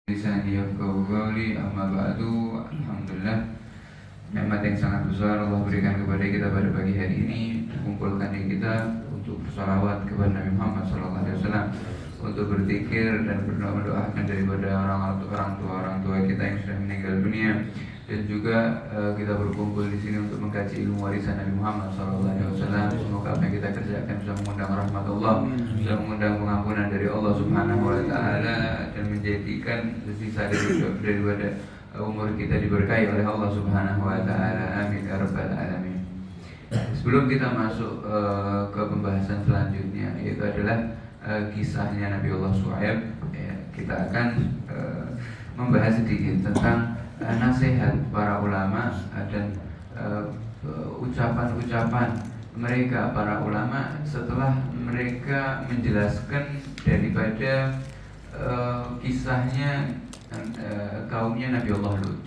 Lisani yafqahu qawli, amma ba'du. Alhamdulillah, nikmat yang sangat besar Allah berikan kepada kita pada pagi hari ini, kumpulkan kita untuk bersalawat kepada Nabi Muhammad SAW, untuk berzikir dan berdoa mendoakan daripada orang tua kita yang sudah meninggal dunia, dan juga kita berkumpul di sini untuk mengkaji ilmu warisan Nabi Muhammad SAW. Semoga apa yang kita kerjakan bisa mengundang rahmat Allah, bisa mengundang pengampunan dari Allah Subhanahu Wa Taala, dan menjadikan sisa daripada umur kita diberkahi oleh Allah Subhanahu Wa Taala. Amin ya rabbal alamin. Sebelum kita masuk ke pembahasan selanjutnya, yaitu adalah kisahnya Nabi Allah Shu'aib, ya, kita akan membahas sedikit tentang nasihat para ulama dan ucapan-ucapan mereka para ulama setelah mereka menjelaskan daripada kisahnya kaumnya Nabi Allah Lut.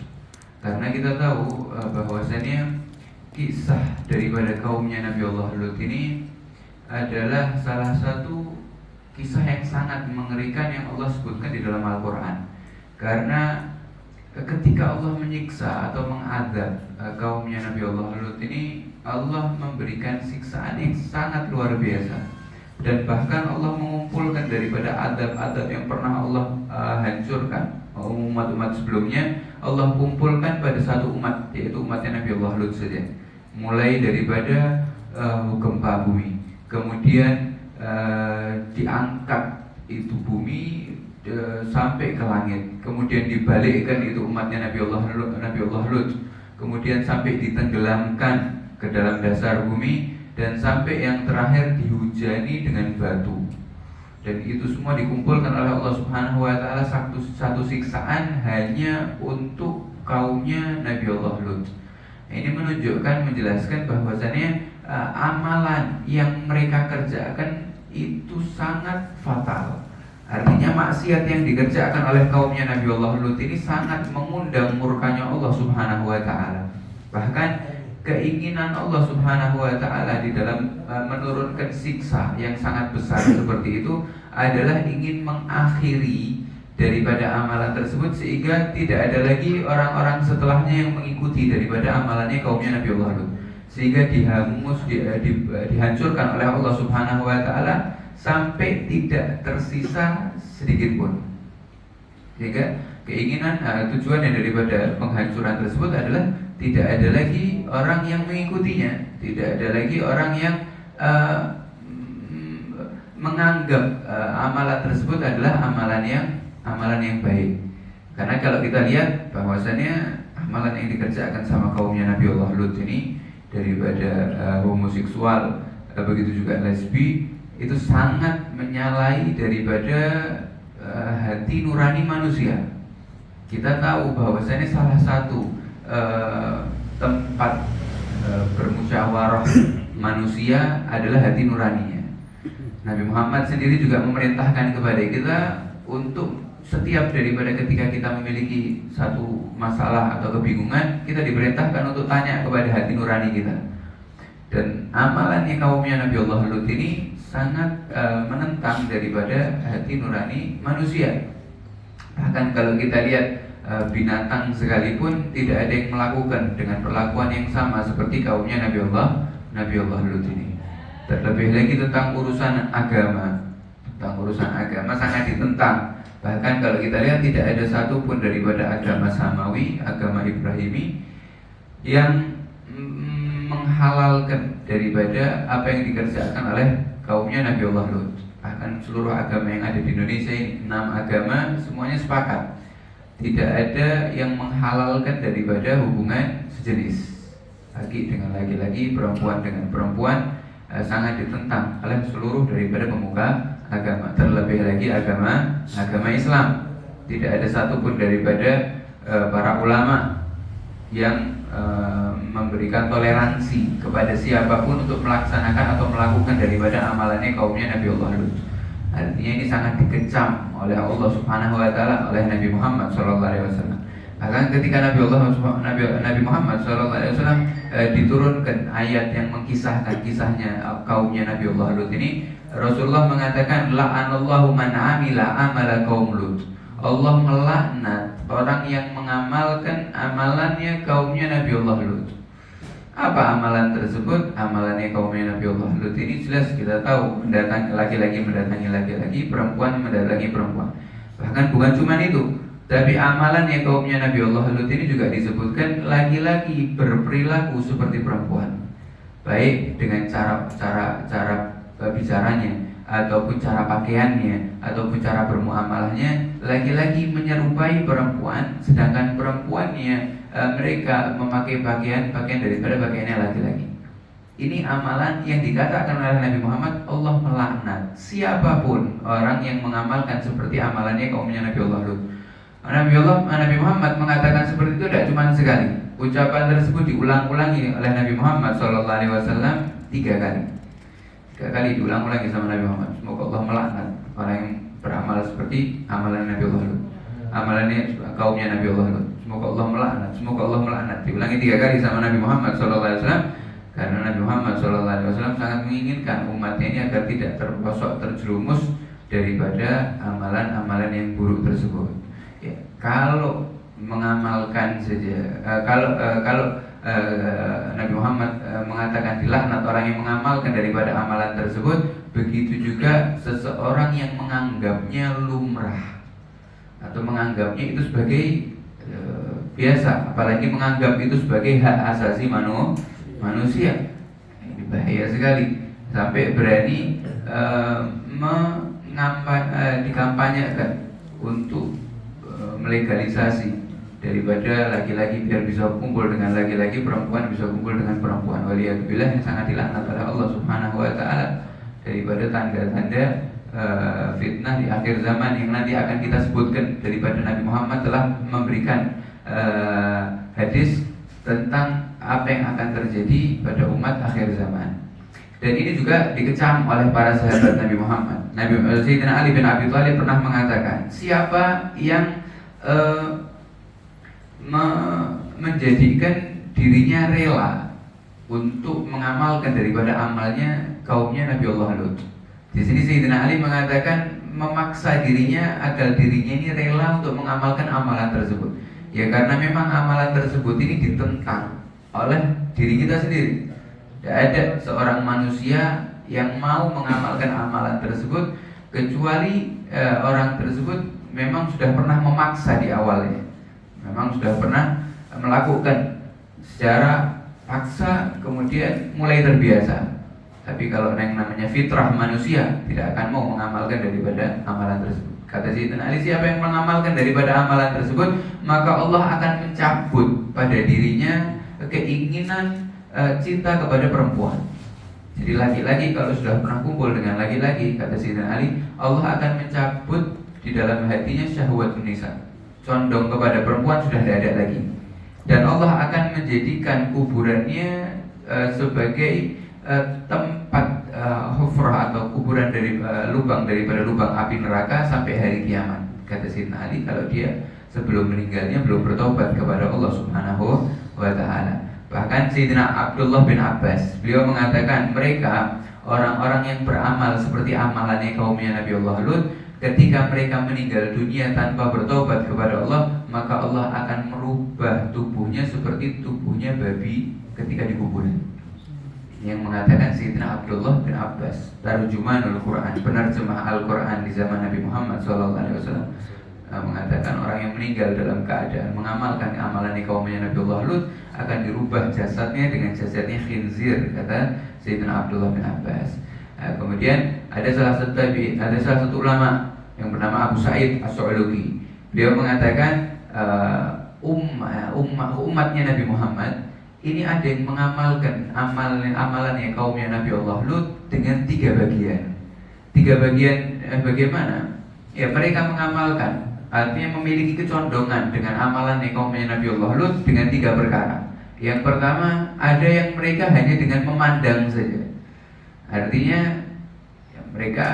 Karena kita tahu bahwasanya kisah daripada kaumnya Nabi Allah Lut ini adalah salah satu kisah yang sangat mengerikan yang Allah sebutkan di dalam Al-Quran. Karena ketika Allah menyiksa atau mengadab kaumnya Nabi Allah Lut ini, Allah memberikan siksaan yang sangat luar biasa. Dan bahkan Allah mengumpulkan daripada adab-adab yang pernah Allah hancurkan umat-umat sebelumnya, Allah kumpulkan pada satu umat, yaitu umatnya Nabi Allah Lut saja. Mulai daripada gempa bumi, kemudian diangkat itu bumi sampai ke langit, kemudian dibalikkan itu umatnya Nabi Allah Lut, kemudian sampai ditenggelamkan ke dalam dasar bumi, dan sampai yang terakhir dihujani dengan batu. Dan itu semua dikumpulkan oleh Allah Subhanahu Wa Taala satu siksaan hanya untuk kaumnya Nabi Allah Lut. Ini menunjukkan, menjelaskan bahwasannya amalan yang mereka kerjakan itu sangat fatal. Artinya maksiat yang dikerjakan oleh kaumnya Nabi Allah Lut ini sangat mengundang murkanya Allah Subhanahu Wa Taala. Bahkan keinginan Allah Subhanahu Wa Taala di dalam menurunkan siksa yang sangat besar seperti itu adalah ingin mengakhiri daripada amalan tersebut, sehingga tidak ada lagi orang-orang setelahnya yang mengikuti daripada amalannya kaumnya Nabi Allah Lut, sehingga dihancurkan oleh Allah Subhanahu Wa Taala sampai tidak tersisa sedikit pun. Sehingga keinginan tujuan daripada penghancuran tersebut adalah tidak ada lagi orang yang mengikutinya, tidak ada lagi orang yang menganggap amalan tersebut adalah amalan yang baik. Karena kalau kita lihat bahwasannya amalan yang dikerjakan sama kaumnya Nabi Allah Lut ini, daripada homoseksual, begitu juga lesbi, itu sangat menyalahi daripada hati nurani manusia. Kita tahu bahwasannya salah satu tempat bermusyawarah manusia adalah hati nuraninya. Nabi Muhammad sendiri juga memerintahkan kepada kita untuk setiap daripada ketika kita memiliki satu masalah atau kebingungan, kita diperintahkan untuk tanya kepada hati nurani kita. Dan amalannya kaumnya Nabi Allah Lut ini sangat menentang daripada hati nurani manusia. Bahkan kalau kita lihat binatang sekalipun tidak ada yang melakukan dengan perlakuan yang sama seperti kaumnya Nabi Allah Lut ini. Terlebih lagi tentang urusan agama, sangat ditentang. Bahkan kalau kita lihat tidak ada satupun daripada agama Samawi, agama Ibrahimi yang menghalalkan daripada apa yang dikerjakan oleh kaumnya Nabi Allah Lut. Bahkan seluruh agama yang ada di Indonesia ini, 6 agama, semuanya sepakat tidak ada yang menghalalkan daripada hubungan sejenis, laki dengan laki-laki, perempuan dengan perempuan, sangat ditentang oleh seluruh daripada pemuka agama. Terlebih lagi agama Islam, tidak ada satupun daripada para ulama yang memberikan toleransi kepada siapapun untuk melaksanakan atau melakukan daripada amalannya kaumnya Nabi Allah Lut. Artinya ini sangat dikecam oleh Allah Subhanahu Wa Taala, oleh Nabi Muhammad SAW. Bahkan ketika Nabi Muhammad SAW diturunkan ayat yang mengkisahkan kisahnya kaumnya Nabi Allah Lut ini, Rasulullah mengatakan la'anallahu man amila amala kaum Lut. Allah melaknat orang yang mengamalkan amalannya kaumnya Nabiullah Lut. Apa amalan tersebut? Amalannya kaumnya Nabiullah Lut ini jelas kita tahu, mendatangi laki-laki mendatangi laki-laki, perempuan mendatangi perempuan. Bahkan bukan cuma itu, tapi amalannya kaumnya Nabiullah Lut ini juga disebutkan laki-laki berperilaku seperti perempuan, baik dengan cara bicaranya, ataupun cara pakaiannya, ataupun cara bermuamalahnya. Laki-laki menyerupai perempuan, sedangkan perempuannya mereka memakai pakaian daripada pakaiannya laki-laki. Ini amalan yang dikatakan oleh Nabi Muhammad, Allah melaknat siapapun orang yang mengamalkan seperti amalannya kaumnya Nabiullah Lut. Nabi Muhammad mengatakan seperti itu tidak cuma sekali. Ucapan tersebut diulang-ulangi oleh Nabi Muhammad SAW 3 kali. 3 kali diulang-ulangi sama Nabi Muhammad. Semoga Allah melaknat orang yang beramal seperti amalan Nabiullah Lut, amalannya kaumnya Nabiullah Lut. Semoga Allah melaknat, semoga Allah melaknat. Diulangi 3 kali sama Nabi Muhammad SAW, karena Nabi Muhammad SAW sangat menginginkan umatnya ini agar tidak terperosok, terjerumus daripada amalan-amalan yang buruk tersebut. Ya, kalau mengamalkan saja, kalau Nabi Muhammad mengatakan dilaknat orang yang mengamalkan daripada amalan tersebut, begitu juga seseorang yang menganggapnya lumrah atau menganggapnya itu sebagai biasa, apalagi menganggap itu sebagai hak asasi manusia. Ini bahaya sekali, sampai berani dikampanyekan untuk melegalisasi daripada laki-laki biar bisa kumpul dengan laki-laki, perempuan bisa kumpul dengan perempuan. Waliyadzubillah, yang sangat dilaknat oleh Allah Subhanahu wa taala daripada tanda-tanda fitnah di akhir zaman yang nanti akan kita sebutkan. Daripada Nabi Muhammad telah memberikan hadis tentang apa yang akan terjadi pada umat akhir zaman. Dan ini juga dikecam oleh para sahabat Nabi Muhammad. Sayyidina Ali bin Abi Thalib pernah mengatakan, siapa yang menjadikan dirinya rela untuk mengamalkan daripada amalnya kaumnya Nabiullah Lut. Di sini Sayyidina Ali mengatakan memaksa dirinya agar dirinya ini rela untuk mengamalkan amalan tersebut. Ya karena memang amalan tersebut ini ditentang oleh diri kita sendiri. Tidak ada seorang manusia yang mau mengamalkan amalan tersebut kecuali orang tersebut memang sudah pernah memaksa di awalnya, memang sudah pernah melakukan secara paksa, kemudian mulai terbiasa. Tapi kalau yang namanya fitrah manusia tidak akan mau mengamalkan daripada amalan tersebut. Kata Sayyidina Ali, siapa yang mengamalkan daripada amalan tersebut, maka Allah akan mencabut pada dirinya keinginan cinta kepada perempuan. Jadi laki-laki kalau sudah pernah kumpul dengan laki-laki, kata Sayyidina Ali, Allah akan mencabut di dalam hatinya syahwat nisa, condong kepada perempuan sudah tidak ada lagi. Dan Allah akan menjadikan kuburannya sebagai tempat hufrah atau kuburan dari lubang daripada lubang api neraka sampai hari kiamat. Kata Sayyidina Ali, kalau dia sebelum meninggalnya belum bertobat kepada Allah Subhanahu wa taala. Bahkan Sayyidina Abdullah bin Abbas, beliau mengatakan mereka orang-orang yang beramal seperti amalannya kaumnya Nabiullah Lut, ketika mereka meninggal dunia tanpa bertobat kepada Allah, maka Allah akan merubah tubuhnya seperti tubuhnya babi ketika dikuburin. Yang mengatakan Sayyidina Abdullah bin Abbas, tarjumanul Quran, penerjemah Al-Quran di zaman Nabi Muhammad SAW, mengatakan orang yang meninggal dalam keadaan mengamalkan amalan kaumnya Nabiullah Lut akan dirubah jasadnya dengan jasadnya khinzir, kata Sayyidina Abdullah bin Abbas. Kemudian ada salah satu ulama yang bernama Abu Sa'id As-Su'luki. Beliau mengatakan umatnya Nabi Muhammad ini ada yang mengamalkan amalannya kaumnya Nabiullah Lut dengan 3 bagian. 3 bagian bagaimana? Ya mereka mengamalkan, artinya memiliki kecondongan dengan amalannya kaumnya Nabiullah Lut dengan 3 perkara. Yang pertama, ada yang mereka hanya dengan memandang saja. Artinya ya, mereka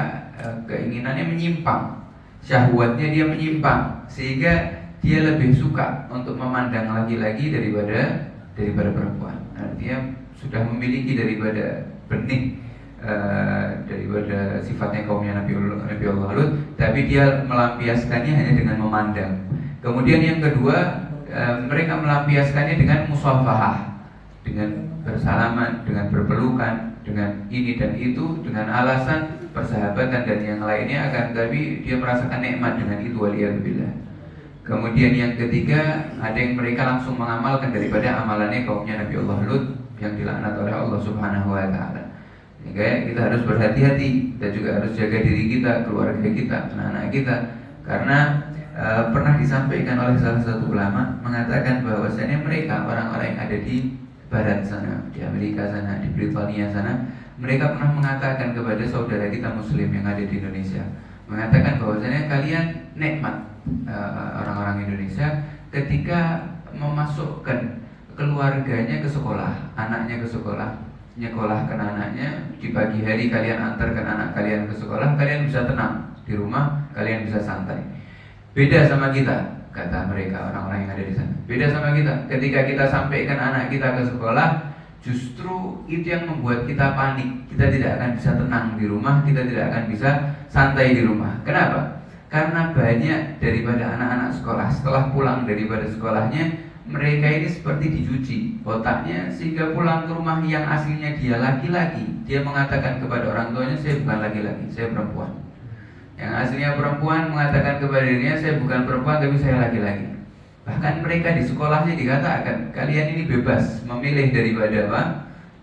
keinginannya menyimpang, syahwatnya dia menyimpang, sehingga dia lebih suka untuk memandang laki-laki daripada perempuan. Artinya sudah memiliki daripada benih daripada sifatnya kaumnya Nabi Allah Lut, tapi dia melampiaskannya hanya dengan memandang. Kemudian yang kedua, mereka melampiaskannya dengan musafahah, dengan bersalaman, dengan berpelukan, dengan ini dan itu, dengan alasan persahabatan dan yang lainnya, akan tapi dia merasakan nikmat dengan itu, waliyadzubillah. Kemudian yang ketiga, ada yang mereka langsung mengamalkan daripada amalannya kaumnya Nabi Allah Lut yang dilaknat oleh Allah Subhanahu wa taala. Sehingga kita harus berhati-hati dan juga harus jaga diri kita, keluarga kita, anak-anak kita, karena pernah disampaikan oleh salah satu ulama mengatakan bahwasanya mereka, orang-orang yang ada di barat sana, di Amerika sana, di Britania sana, mereka pernah mengatakan kepada saudara kita muslim yang ada di Indonesia, mengatakan bahwasanya kalian nikmat, orang-orang Indonesia, ketika memasukkan keluarganya ke sekolah, anaknya ke sekolah, nyekolahkan anaknya, di pagi hari kalian antarkan anak kalian ke sekolah, kalian bisa tenang di rumah, kalian bisa santai. Beda sama kita, kata mereka, orang-orang yang ada di sana. Beda sama kita, ketika kita sampaikan anak kita ke sekolah, justru itu yang membuat kita panik. Kita tidak akan bisa tenang di rumah, kita tidak akan bisa santai di rumah. Kenapa? Karena banyak daripada anak-anak sekolah setelah pulang daripada sekolahnya, mereka ini seperti dicuci otaknya, sehingga pulang ke rumah yang aslinya dia laki-laki, dia mengatakan kepada orang tuanya, saya bukan laki-laki, saya perempuan. Yang aslinya perempuan mengatakan kepada dirinya, saya bukan perempuan tapi saya laki-laki. Bahkan mereka di sekolahnya dikatakan, kalian ini bebas memilih daripada apa?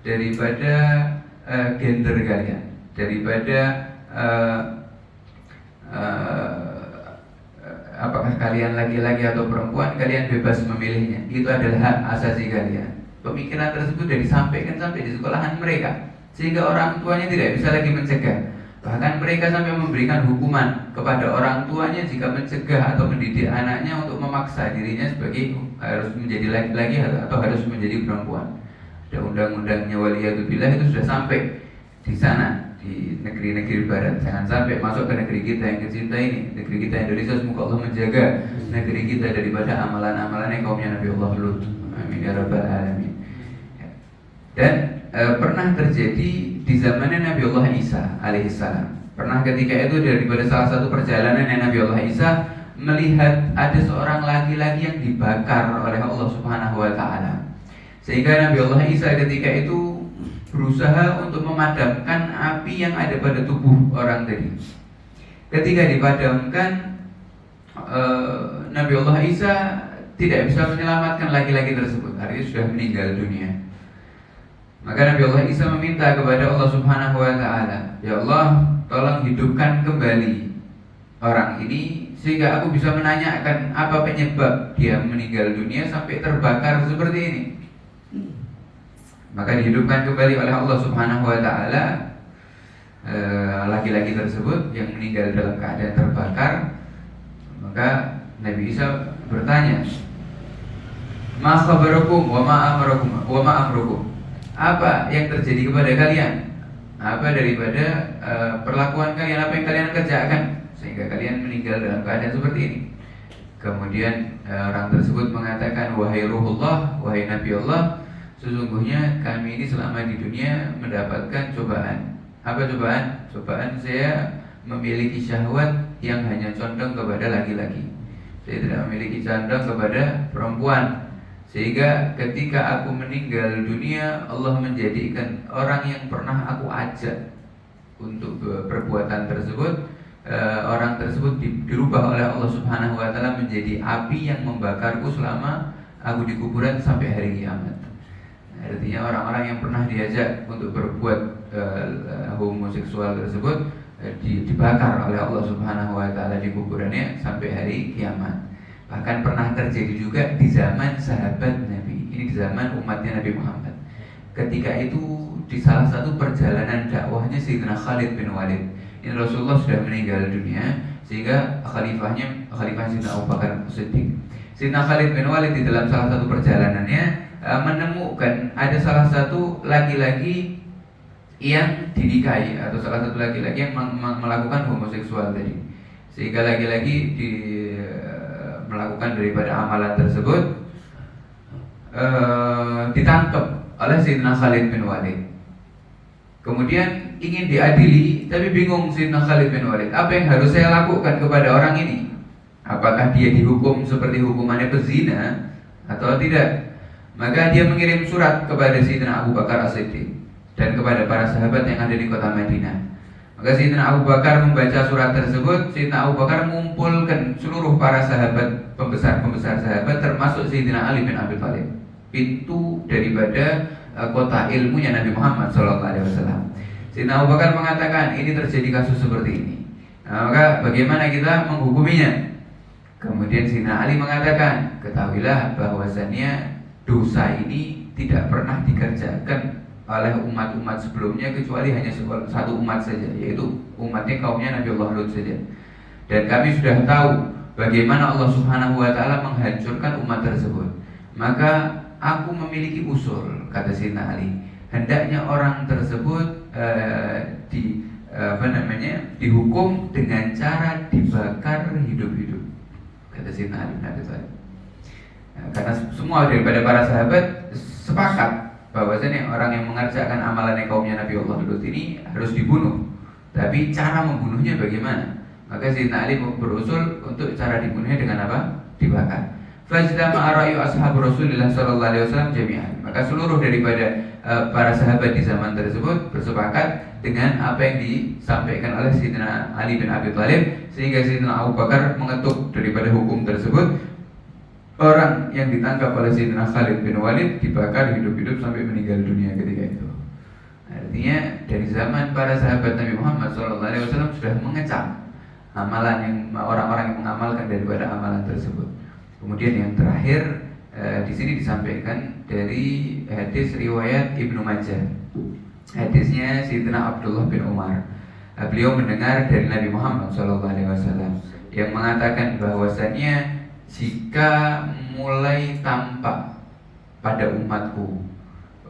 Daripada gender kalian, daripada apakah kalian laki-laki atau perempuan, kalian bebas memilihnya. Itu adalah hak asasi kalian. Pemikiran tersebut sudah disampaikan sampai di sekolahan mereka, sehingga orang tuanya tidak bisa lagi mencegah. Bahkan mereka sampai memberikan hukuman kepada orang tuanya jika mencegah atau mendidik anaknya untuk memaksa dirinya sebagai harus menjadi laki-laki atau harus menjadi perempuan. Ada undang-undangnya, waliyadzubillah, itu sudah sampai di sana, di negeri-negeri barat. Jangan sampai masuk ke negeri kita yang kecinta ini, negeri kita Indonesia. Semoga Allah menjaga negeri kita daripada amalan-amalan yang kaumnya Nabi Allah Lut. Amin ya rabbal alamin. Dan pernah terjadi di zamannya Nabi Allah Isa alaihissalam. Pernah ketika itu daripada salah satu perjalanan yang Nabi Allah Isa melihat ada seorang laki-laki yang dibakar oleh Allah Subhanahu wa taala. Sehingga Nabi Allah Isa ketika itu berusaha untuk memadamkan api yang ada pada tubuh orang tadi. Ketika dipadamkan, Nabi Allah Isa tidak bisa menyelamatkan laki-laki tersebut, artinya sudah meninggal dunia. Maka Nabi Allah Isa meminta kepada Allah Subhanahu wa taala, ya Allah, tolong hidupkan kembali orang ini sehingga aku bisa menanyakan apa penyebab dia meninggal dunia sampai terbakar seperti ini. Maka dihidupkan kembali oleh Allah Subhanahu wa taala laki-laki tersebut yang meninggal dalam keadaan terbakar. Maka Nabi Isa bertanya, ma khabarukum wa ma amrukum? Apa yang terjadi kepada kalian? Apa daripada perlakuan kalian, apa yang kalian kerjakan sehingga kalian meninggal dalam keadaan seperti ini? Kemudian orang tersebut mengatakan, wahai Ruhullah, wahai Nabi Allah, sesungguhnya kami ini selama di dunia mendapatkan cobaan. Apa cobaan? Cobaan saya memiliki syahwat yang hanya condong kepada laki-laki. Saya tidak memiliki condong kepada perempuan. Sehingga ketika aku meninggal dunia, Allah menjadikan orang yang pernah aku ajak untuk perbuatan tersebut, orang tersebut dirubah oleh Allah Subhanahu wa taala menjadi api yang membakarku selama aku di kuburan sampai hari kiamat. Artinya orang-orang yang pernah diajak untuk berbuat homoseksual tersebut dibakar oleh Allah Subhanahu wa taala di kuburannya sampai hari kiamat. Bahkan pernah terjadi juga di zaman sahabat Nabi. Ini di zaman umatnya Nabi Muhammad. Ketika itu di salah satu perjalanan dakwahnya Sayyidina Khalid bin Walid. Ini Rasulullah sudah meninggal dunia, sehingga khalifah Sayyidina Abu Bakar Siddiq. Sayyidina Khalid bin Walid di dalam salah satu perjalanannya menemukan ada salah satu laki-laki yang dinikahi, atau salah satu laki-laki yang melakukan homoseksual tadi. Sehingga laki-laki melakukan daripada amalan tersebut, ditangkap oleh Sayyidina Khalid bin Walid. Kemudian ingin diadili, tapi bingung Sayyidina Khalid bin Walid. Apa yang harus saya lakukan kepada orang ini? Apakah dia dihukum seperti hukumannya pezina atau tidak? Maka dia mengirim surat kepada Sayyidina Abu Bakar As-Siddiq dan kepada para sahabat yang ada di kota Madinah. Maka Sayyidina Abu Bakar membaca surat tersebut. Sayyidina Abu Bakar mengumpulkan seluruh para sahabat, pembesar-pembesar sahabat, termasuk Sayyidina Ali bin Abi Thalib, pintu daripada kota ilmunya Nabi Muhammad SAW. Sayyidina Abu Bakar mengatakan, ini terjadi kasus seperti ini. Maka bagaimana kita menghukuminya? Kemudian Sayyidina Ali mengatakan, ketahuilah bahwasannya dosa ini tidak pernah dikerjakan oleh umat-umat sebelumnya kecuali hanya satu umat saja, yaitu umatnya kaumnya Nabi Allah Lut saja. Dan kami sudah tahu bagaimana Allah Subhanahu wa taala menghancurkan umat tersebut. Maka aku memiliki usul, kata Sayyidina Ali, hendaknya orang tersebut dihukum dengan cara dibakar hidup-hidup, kata Sayyidina Ali bin Abi Thalib. Karena semua daripada para sahabat sepakat bahwasanya orang yang mengerjakan amalannya kaumnya Nabi Allah Lut ini harus dibunuh. Tapi cara membunuhnya bagaimana? Maka Sayyidina Ali berusul untuk cara dibunuhnya dengan apa? Dibakar. Fajtama'a ra'yu ashab Rasulullah sallallahu alaihi wasallam jami'an. Maka seluruh daripada para sahabat di zaman tersebut bersepakat dengan apa yang disampaikan oleh Sayyidina Ali bin Abi Thalib, sehingga Sayyidina Abu Bakar mengetuk daripada hukum tersebut. Orang yang ditangkap oleh Sayyidina Khalid bin Walid dibakar hidup-hidup sampai meninggal dunia ketika itu. Artinya dari zaman para sahabat Nabi Muhammad SAW sudah mengecam amalan yang orang-orang yang mengamalkan daripada amalan tersebut. Kemudian yang terakhir di sini disampaikan dari hadis riwayat Ibnu Majah. Hadisnya Sayyidina Abdullah bin Umar. Beliau mendengar dari Nabi Muhammad SAW yang mengatakan bahwasannya jika mulai tampak pada umatku,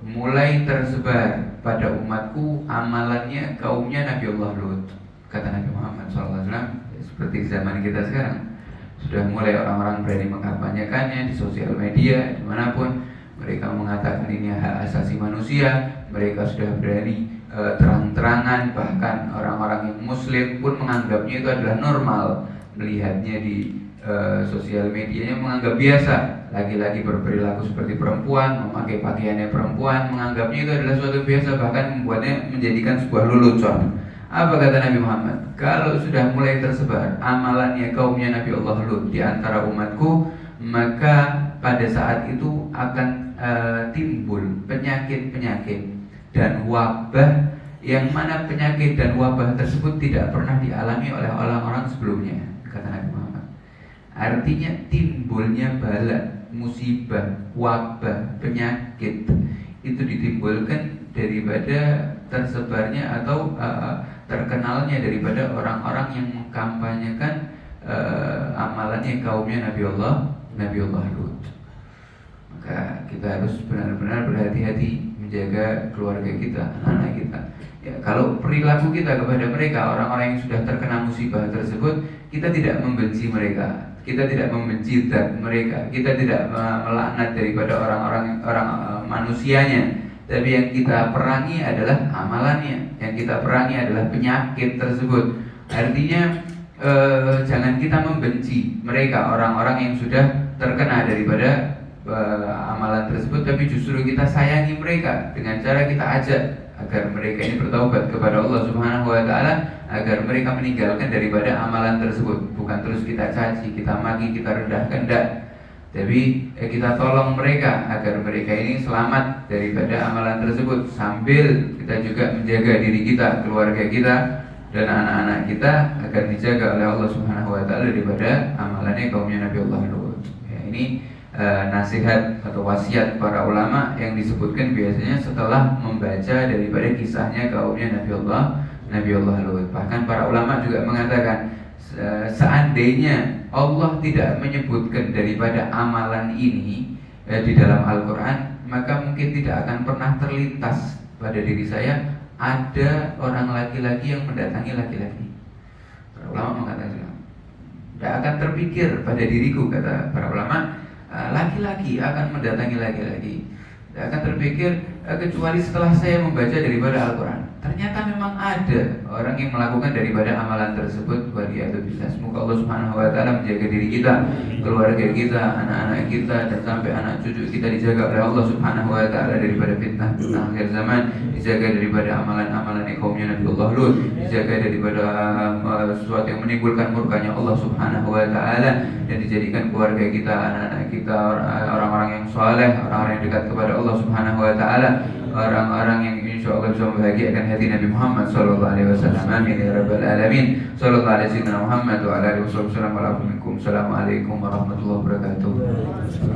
mulai tersebar pada umatku amalannya kaumnya Nabi Allah Lut, kata Nabi Muhammad SAW, seperti zaman kita sekarang sudah mulai orang-orang berani mengkampanyekannya di sosial media, dimanapun mereka mengatakan ini hak asasi manusia. Mereka sudah berani terang-terangan, bahkan orang-orang yang muslim pun menganggapnya itu adalah normal, melihatnya di sosial medianya menganggap biasa. Laki-laki berperilaku seperti perempuan, memakai pakaiannya perempuan, menganggapnya itu adalah suatu biasa, bahkan membuatnya menjadikan sebuah lelucon. Apa kata Nabi Muhammad? Kalau sudah mulai tersebar amalannya kaumnya Nabi Allah Lut di antara umatku, maka pada saat itu akan timbul penyakit-penyakit dan wabah, yang mana penyakit dan wabah tersebut tidak pernah dialami oleh orang-orang sebelumnya, kata Nabi Muhammad. Artinya timbulnya bala, musibah, wabah, penyakit itu ditimbulkan daripada tersebarnya atau terkenalnya daripada orang-orang yang mengkampanyekan amalannya kaumnya Nabi Allah Lut. Maka kita harus benar-benar berhati-hati menjaga keluarga kita, anak-anak kita. Ya, kalau perilaku kita kepada mereka, orang-orang yang sudah terkena musibah tersebut, kita tidak membenci mereka, kita tidak membenci zat mereka, kita tidak melaknat daripada orang-orang manusianya, tapi yang kita perangi adalah amalannya, yang kita perangi adalah penyakit tersebut. Artinya jangan kita membenci mereka, orang-orang yang sudah terkena daripada amalan tersebut, tapi justru kita sayangi mereka dengan cara kita ajak agar mereka ini bertaubat kepada Allah Subhanahu wa taala, agar mereka meninggalkan daripada amalan tersebut. Bukan terus kita caci, kita maki, kita rendahkan, tidak. Tapi kita tolong mereka agar mereka ini selamat daripada amalan tersebut, sambil kita juga menjaga diri kita, keluarga kita, dan anak-anak kita agar dijaga oleh Allah Subhanahu wa taala daripada amalannya kaumnya Nabi Allah Lut. Ya, ini nasihat atau wasiat para ulama yang disebutkan biasanya setelah membaca daripada kisahnya kaumnya Nabi Allah Lut. Bahkan para ulama juga mengatakan, seandainya Allah tidak menyebutkan daripada amalan ini di dalam Al-Quran, maka mungkin tidak akan pernah terlintas pada diri saya ada orang laki-laki yang mendatangi laki-laki. Para ulama mengatakan, tidak akan terpikir pada diriku, kata para ulama, laki-laki akan mendatangi laki-laki. Tidak akan terpikir kecuali setelah saya membaca daripada Al-Quran. Ternyata memang ada orang yang melakukan daripada amalan tersebut. Waliyadzubillah. Semoga Allah Subhanahu wa taala menjaga diri kita, keluarga kita, anak-anak kita, dan sampai anak cucu kita dijaga oleh Allah Subhanahu wa taala daripada fitnah-fitnah akhir zaman, dijaga daripada amalan-amalan kaumnya Nabiullah Lut, dijaga daripada sesuatu yang menimbulkan murkanya Allah Subhanahu wa taala, dan dijadikan keluarga kita, anak-anak kita orang-orang yang saleh, orang-orang yang dekat kepada Allah Subhanahu wa taala, orang-orang yang insya Allah bisa membahagiakan hati Nabi Muhammad sallallahu alaihi wasallam. Amin ya rabbal alamin. Sallallahu alaihi wasallam Muhammad wa ala alihi wasallam. Assalamualaikum warahmatullahi wabarakatuh.